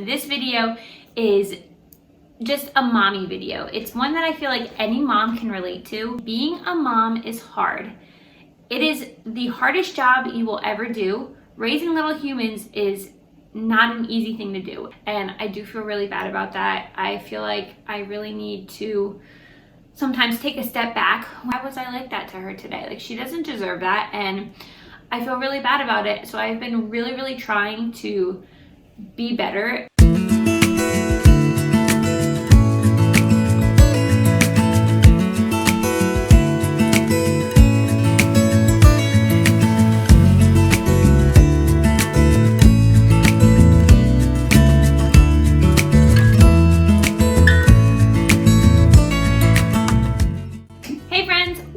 this video is just a mommy video. It's one that I feel like any mom can relate to. Being a mom is hard. It is the hardest job you will ever do. Raising little humans is not an easy thing to do, and I do feel really bad about that. I feel like I really need to sometimes take a step back. Why was I like that to her today? Like, she doesn't deserve that, and I feel really bad about it. So I've been really trying to be better.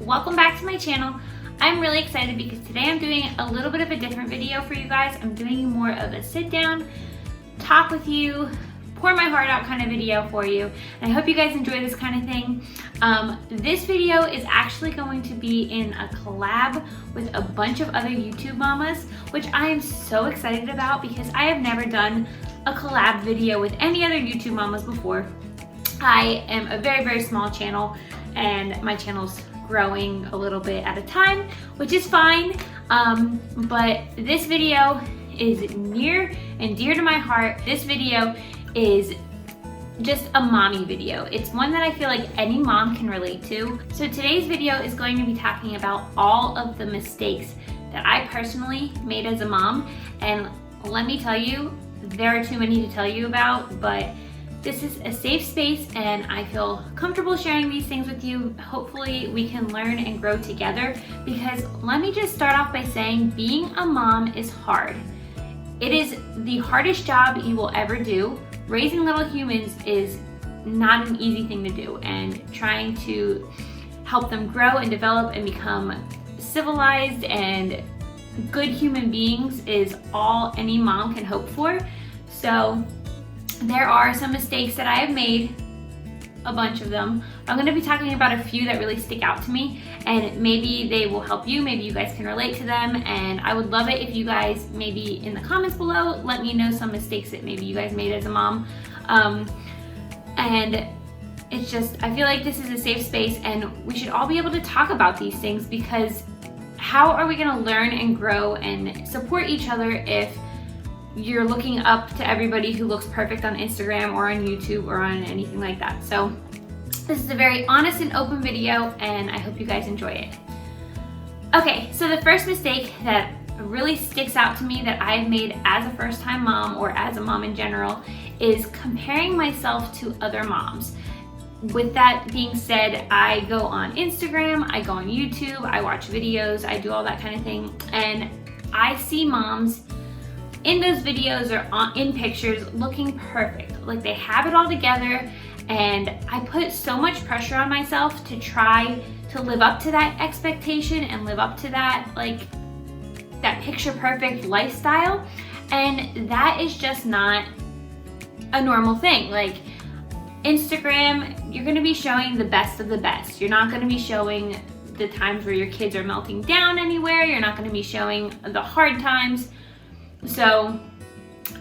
Welcome back to my channel. I'm really excited because today I'm doing a little bit of a different video for you guys. I'm doing more of a sit down, talk with you, pour my heart out kind of video for you. And I hope you guys enjoy this kind of thing. This video is actually going to be in a collab with a bunch of other YouTube mamas, which I am so excited about because I have never done a collab video with any other YouTube mamas before. I am a very small channel, and my channel's growing a little bit at a time, which is fine, but this video is near and dear to my heart. This video is just a mommy video. It's one that I feel like any mom can relate to. So today's video is going to be talking about all of the mistakes that I personally made as a mom, and let me tell you, there are too many to tell you about, but this is a safe space and I feel comfortable sharing these things with you. Hopefully we can learn and grow together, because let me just start off by saying being a mom is hard. It is the hardest job you will ever do. Raising little humans is not an easy thing to do, and trying to help them grow and develop and become civilized and good human beings is all any mom can hope for. So there are some mistakes that I have made, a bunch of them. I'm going to be talking about a few that really stick out to me, and maybe they will help you. Maybe you guys can relate to them, and I would love it if you guys maybe in the comments below let me know some mistakes that maybe you guys made as a mom. And it's just, I feel like this is a safe space and we should all be able to talk about these things, because how are we going to learn and grow and support each other if you're looking up to everybody who looks perfect on Instagram or on YouTube or on anything like that? So this is a very honest and open video, and I hope you guys enjoy it. Okay, so the first mistake that really sticks out to me that I've made as a first-time mom, or as a mom in general, is comparing myself to other moms. With that being said, I go on Instagram, I go on YouTube, I watch videos, I do all that kind of thing, and I see moms in those videos or in pictures looking perfect. Like, they have it all together, and I put so much pressure on myself to try to live up to that expectation and live up to that, like, that picture perfect lifestyle, and that is just not a normal thing. Like, Instagram, you're gonna be showing the best of the best. You're not gonna be showing the times where your kids are melting down anywhere. You're not gonna be showing the hard times. So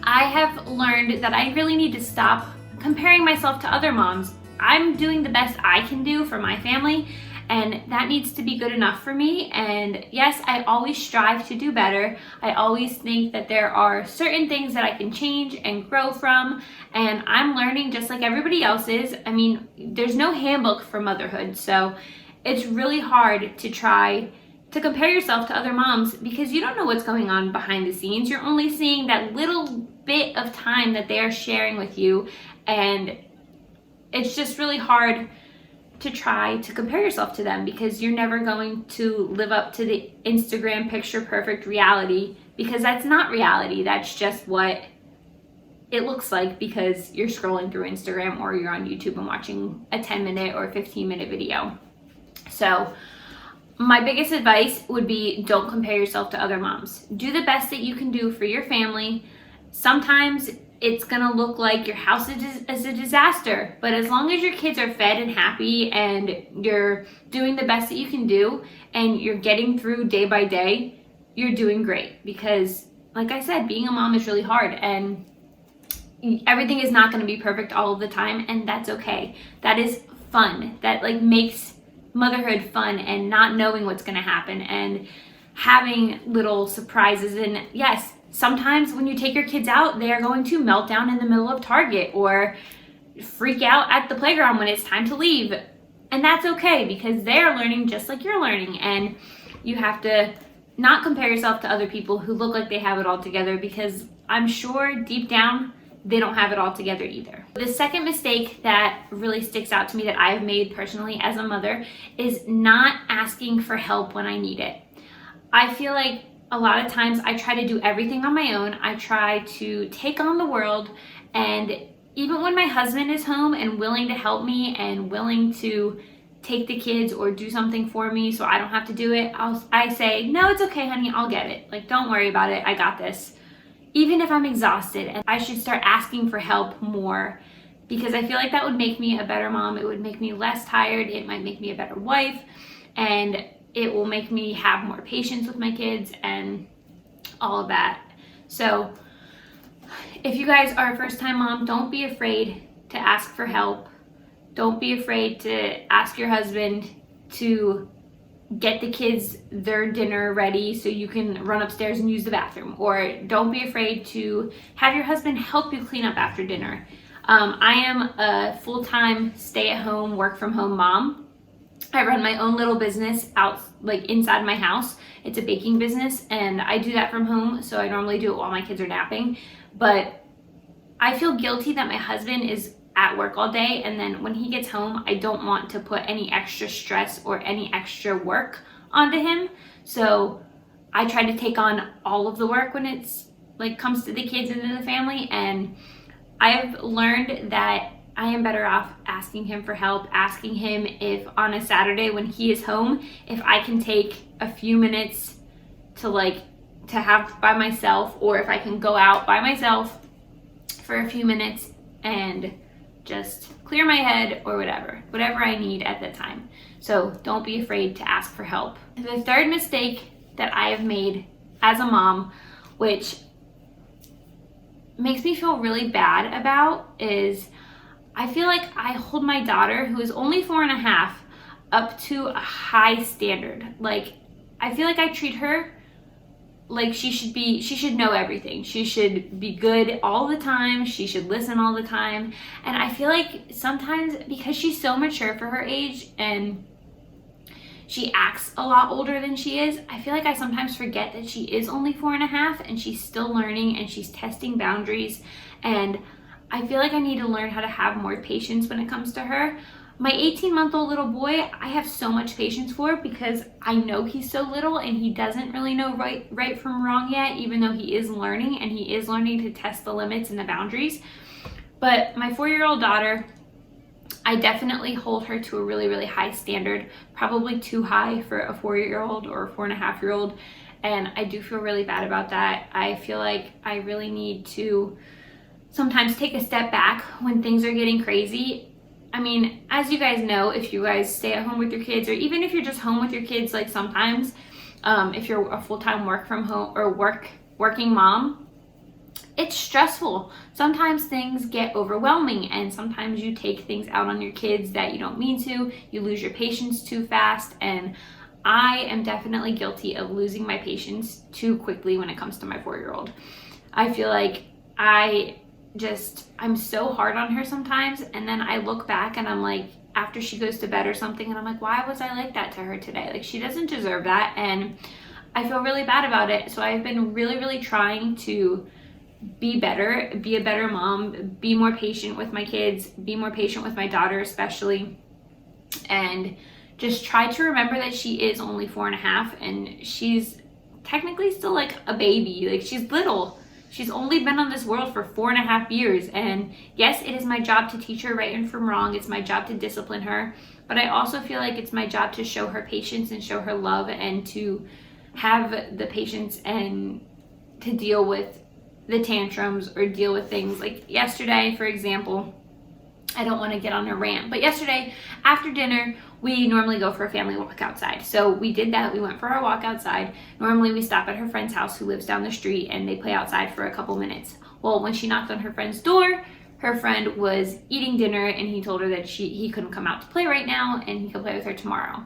I have learned that I really need to stop comparing myself to other moms. I'm doing the best I can do for my family, and that needs to be good enough for me. And yes, I always strive to do better. I always think that there are certain things that I can change and grow from, and I'm learning just like everybody else is. I mean, there's no handbook for motherhood, so it's really hard to try to compare yourself to other moms, because you don't know what's going on behind the scenes. You're only seeing that little bit of time that they are sharing with you, and it's just really hard to try to compare yourself to them, because you're never going to live up to the Instagram picture perfect reality, because that's not reality. That's just what it looks like because you're scrolling through Instagram or you're on YouTube and watching a 10-minute or 15-minute video. So my biggest advice would be, don't compare yourself to other moms. Do the best that you can do for your family. Sometimes it's gonna look like your house is a disaster, but as long as your kids are fed and happy and you're doing the best that you can do and you're getting through day by day, you're doing great. Because like I said, being a mom is really hard, and everything is not going to be perfect all of the time, and that's okay. That is fun. That like makes motherhood fun, and not knowing what's going to happen and having little surprises. And yes, sometimes when you take your kids out, they are going to melt down in the middle of Target or freak out at the playground when it's time to leave. And that's okay, because they're learning just like you're learning, and you have to not compare yourself to other people who look like they have it all together, because I'm sure deep down they don't have it all together either. The second mistake that really sticks out to me that I've made personally as a mother is not asking for help when I need it. I feel like a lot of times I try to do everything on my own. I try to take on the world, and even when my husband is home and willing to help me and willing to take the kids or do something for me so I don't have to do it, I say, no, it's okay, honey, I'll get it. Like, don't worry about it, I got this. Even if I'm exhausted, and I should start asking for help more, because I feel like that would make me a better mom. It would make me less tired. It might make me a better wife, and it will make me have more patience with my kids and all of that. So if you guys are a first-time mom, don't be afraid to ask for help. Don't be afraid to ask your husband to get the kids their dinner ready so you can run upstairs and use the bathroom. Or don't be afraid to have your husband help you clean up after dinner. I am a full-time stay-at-home, work-from-home mom. I run my own little business out, like inside my house. It's a baking business, and I do that from home, so I normally do it while my kids are napping. But I feel guilty that my husband is at work all day, and then when he gets home, I don't want to put any extra stress or any extra work onto him. So I try to take on all of the work when it's like comes to the kids and to the family, and I've learned that I am better off asking him for help, asking him if on a Saturday when he is home, if I can take a few minutes to have by myself, or if I can go out by myself for a few minutes and just clear my head, or whatever I need at that time. So don't be afraid to ask for help. The third mistake that I have made as a mom, which makes me feel really bad about, is I feel like I hold my daughter, who is only 4.5, up to a high standard. Like, I feel like I treat her like she should know everything. She should be good all the time. She should listen all the time. And I feel like sometimes, because she's so mature for her age and she acts a lot older than she is, I feel like I sometimes forget that she is only 4.5 and she's still learning and she's testing boundaries. And I feel like I need to learn how to have more patience when it comes to her. My 18-month-old little boy, I have so much patience for, because I know he's so little and he doesn't really know right from wrong yet, even though he is learning, and he is learning to test the limits and the boundaries. But my 4-year-old daughter, I definitely hold her to a really, really high standard, probably too high for a 4-year-old or a 4.5-year-old. And I do feel really bad about that. I feel like I really need to sometimes take a step back when things are getting crazy. I mean, as you guys know, if you guys stay at home with your kids, or even if you're just home with your kids, like sometimes if you're a full-time work from home or working mom, it's stressful. Sometimes things get overwhelming, and sometimes you take things out on your kids that you don't mean to. You lose your patience too fast, and I am definitely guilty of losing my patience too quickly when it comes to my 4-year-old. I feel like I'm so hard on her sometimes, and then I look back and I'm like, after she goes to bed or something, and I'm like, why was I like that to her today? Like, she doesn't deserve that, and I feel really bad about it. So I've been really, really trying to be better, be a better mom, be more patient with my kids, be more patient with my daughter especially, and just try to remember that she is only 4.5 and she's technically still like a baby. Like, she's little. She's only been on this world for 4.5 years. And yes, it is my job to teach her right and from wrong. It's my job to discipline her. But I also feel like it's my job to show her patience and show her love, and to have the patience and to deal with the tantrums or deal with things. Like yesterday, for example, I don't want to get on a rant. But yesterday after dinner, we normally go for a family walk outside. So we did that. We went for our walk outside. Normally we stop at her friend's house who lives down the street and they play outside for a couple minutes. Well, when she knocked on her friend's door, her friend was eating dinner and he told her that he couldn't come out to play right now and he could play with her tomorrow.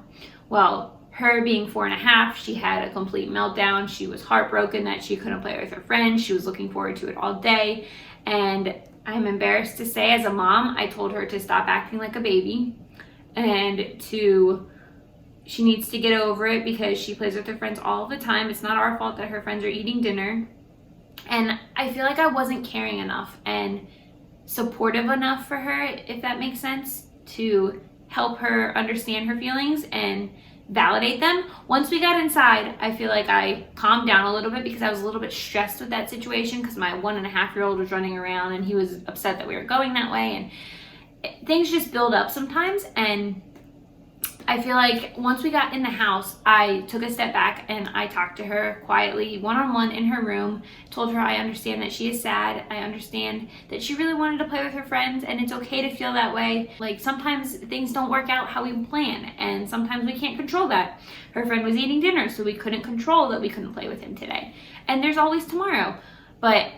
Well, her being 4.5, she had a complete meltdown. She was heartbroken that she couldn't play with her friend. She was looking forward to it all day. And I'm embarrassed to say, as a mom, I told her to stop acting like a baby and she needs to get over it because she plays with her friends all the time. It's not our fault that her friends are eating dinner. And I feel like I wasn't caring enough and supportive enough for her, if that makes sense, to help her understand her feelings and validate them. Once we got inside, I feel like I calmed down a little bit because I was a little bit stressed with that situation because my 1.5-year-old was running around and he was upset that we were going that way, and things just build up sometimes. And I feel like once we got in the house, I took a step back and I talked to her quietly, one-on-one in her room, told her I understand that she is sad. I understand that she really wanted to play with her friends and it's okay to feel that way. Like sometimes things don't work out how we plan and sometimes we can't control that. Her friend was eating dinner, so we couldn't control that we couldn't play with him today. And there's always tomorrow. But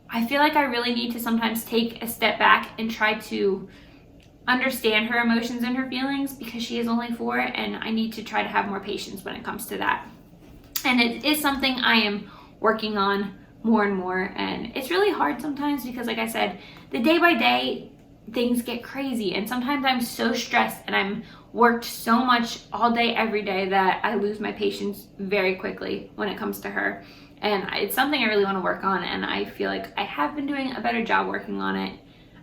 I feel like I really need to sometimes take a step back and try to understand her emotions and her feelings because she is only 4 and I need to try to have more patience when it comes to that. And it is something I am working on more and more, and it's really hard sometimes because, like I said, the day by day things get crazy and sometimes I'm so stressed and I'm worked so much all day every day that I lose my patience very quickly when it comes to her. And it's something I really want to work on, and I feel like I have been doing a better job working on it.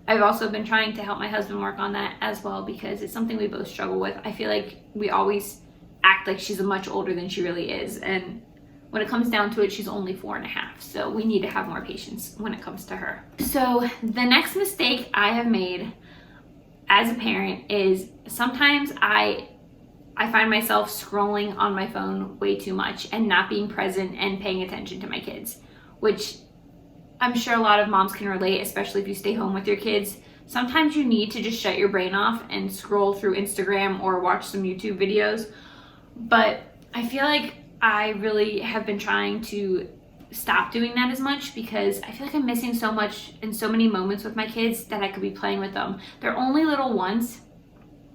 I've also been trying to help my husband work on that as well because it's something we both struggle with. I feel like we always act like she's much older than she really is. And when it comes down to it, she's only 4.5. So we need to have more patience when it comes to her. So the next mistake I have made as a parent is sometimes I find myself scrolling on my phone way too much and not being present and paying attention to my kids, which I'm sure a lot of moms can relate, especially if you stay home with your kids. Sometimes you need to just shut your brain off and scroll through Instagram or watch some YouTube videos. But I feel like I really have been trying to stop doing that as much because I feel like I'm missing so much and so many moments with my kids that I could be playing with them. They're only little once,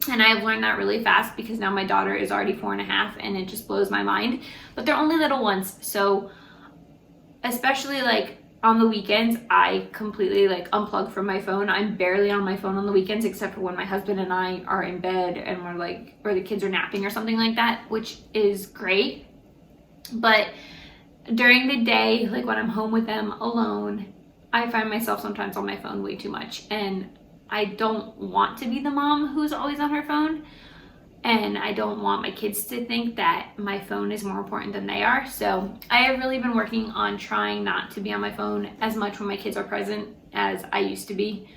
and I've learned that really fast because now my daughter is already 4.5 and it just blows my mind. But they're only little once, so especially like on the weekends, I completely unplug from my phone. I'm barely on my phone on the weekends except for when my husband and I are in bed and we're or the kids are napping or something like that, which is great. But during the day, when I'm home with them alone, I find myself sometimes on my phone way too much. And I don't want to be the mom who's always on her phone. And I don't want my kids to think that my phone is more important than they are. So I have really been working on trying not to be on my phone as much when my kids are present as I used to be,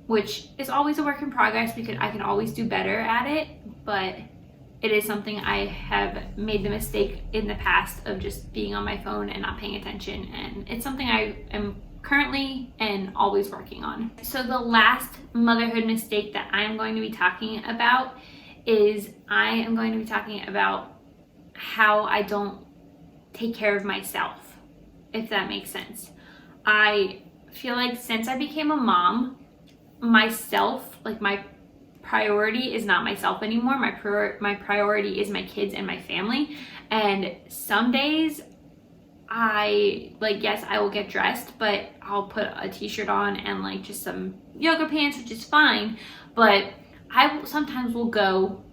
which is always a work in progress because I can always do better at it. But it is something I have made the mistake in the past of just being on my phone and not paying attention. And it's something I am currently and always working on. So the last motherhood mistake that I'm going to be talking about is I am going to be talking about how I don't take care of myself, if that makes sense. I feel like since I became a mom, myself, my priority is not myself anymore. My priority is my kids and my family. And some days yes, I will get dressed, but I'll put a t-shirt on and just some yoga pants, which is fine. But I sometimes will go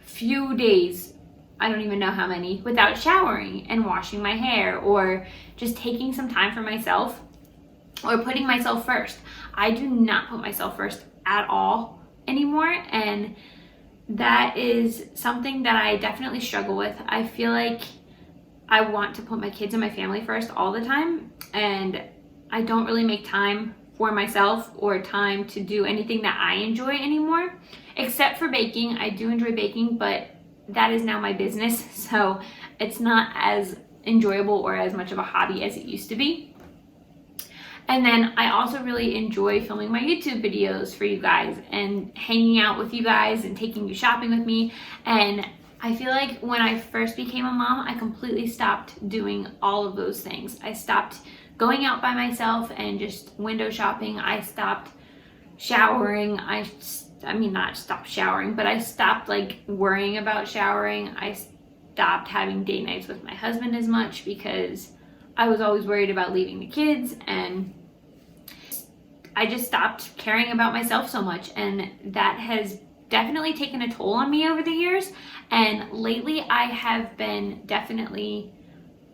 few days, I don't even know how many, without showering and washing my hair or just taking some time for myself or putting myself first. I do not put myself first at all anymore, and that is something that I definitely struggle with. I feel like I want to put my kids and my family first all the time, and I don't really make time for myself or time to do anything that I enjoy anymore, except for baking. I do enjoy baking, but that is now my business, so it's not as enjoyable or as much of a hobby as it used to be. And then I also really enjoy filming my YouTube videos for you guys and hanging out with you guys and taking you shopping with me. And I feel like when I first became a mom, I completely stopped doing all of those things. I stopped going out by myself and just window shopping. I stopped showering. I mean, not stopped showering, but I stopped like worrying about showering. I stopped having date nights with my husband as much because I was always worried about leaving the kids, and I just stopped caring about myself so much, and that has definitely taken a toll on me over the years. And lately I have been definitely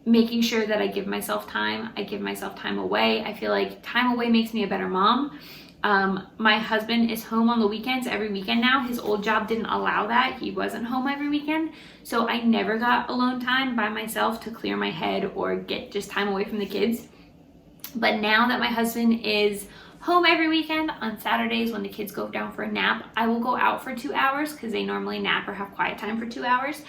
making sure that I give myself time. I give myself time away. I feel like time away makes me a better mom. My husband is home on the weekends every weekend now. His old job didn't allow that. He wasn't home every weekend. So I never got alone time by myself to clear my head or get just time away from the kids. But now that my husband is home every weekend, on Saturdays when the kids go down for a nap, I will go out for 2 hours because they normally nap or have quiet time for 2 hours.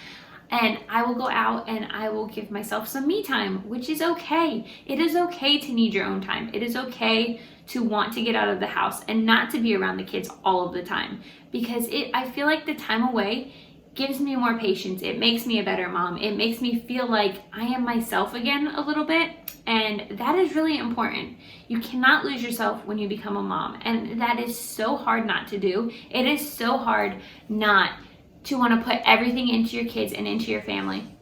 And I will go out and I will give myself some me time, which is okay. It is okay to need your own time. It is okay to want to get out of the house and not to be around the kids all of the time, because I feel like the time away gives me more patience. It makes me a better mom. It makes me feel like I am myself again a little bit. And that is really important. You cannot lose yourself when you become a mom. And that is so hard not to do. It is so hard not to want to put everything into your kids and into your family.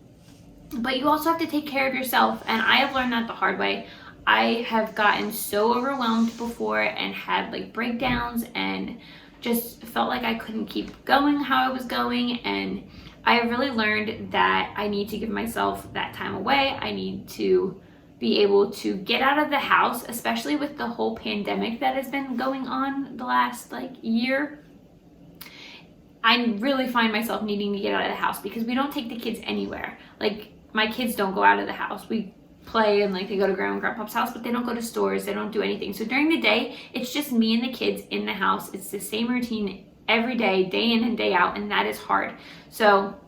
But you also have to take care of yourself. And I have learned that the hard way. I have gotten so overwhelmed before and had like breakdowns and just felt like I couldn't keep going how I was going. And I have really learned that I need to give myself that time away. I need to be able to get out of the house, especially with the whole pandemic that has been going on the last like year. I really find myself needing to get out of the house because we don't take the kids anywhere. Like, my kids don't go out of the house. We play and like they go to grandma and grandpa's house, but they don't go to stores. They don't do anything. So during the day, it's just me and the kids in the house. It's the same routine every day in and day out, and that is hard. So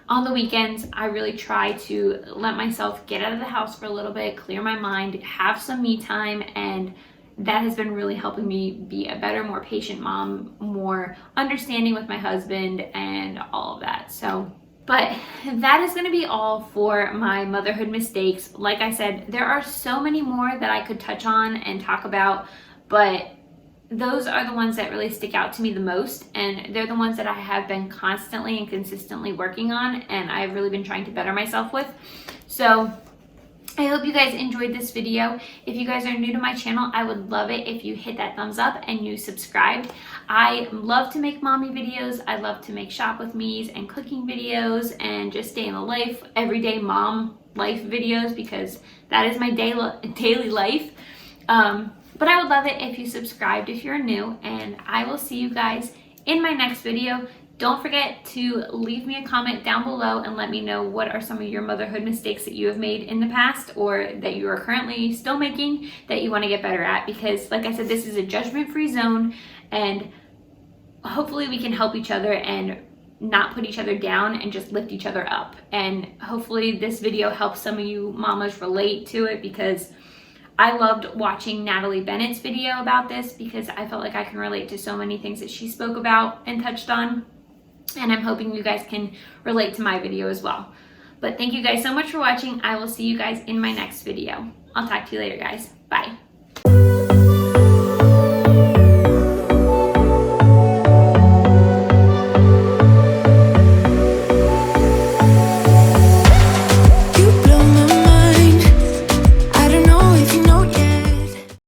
on the weekends, I really try to let myself get out of the house for a little bit, clear my mind, have some me time, and that has been really helping me be a better, more patient mom, more understanding with my husband and all of that. So, but that is going to be all for my motherhood mistakes. Like I said, there are so many more that I could touch on and talk about, but those are the ones that really stick out to me the most, and they're the ones that I have been constantly and consistently working on, and I've really been trying to better myself with. So I hope you guys enjoyed this video. If you guys are new to my channel, I would love it if you hit that thumbs up and you subscribed. I love to make mommy videos. I love to make shop with me's and cooking videos and just day in the life, everyday mom life videos, because that is my daily life. But I would love it if you subscribed if you're new, and I will see you guys in my next video. Don't forget to leave me a comment down below and let me know what are some of your motherhood mistakes that you have made in the past or that you are currently still making that you want to get better at, because like I said, this is a judgment-free zone, and hopefully we can help each other and not put each other down and just lift each other up. And hopefully this video helps some of you mamas relate to it, because I loved watching Natalie Bennett's video about this because I felt like I can relate to so many things that she spoke about and touched on. And I'm hoping you guys can relate to my video as well. But thank you guys so much for watching. I will see you guys in my next video. I'll talk to you later, guys. Bye.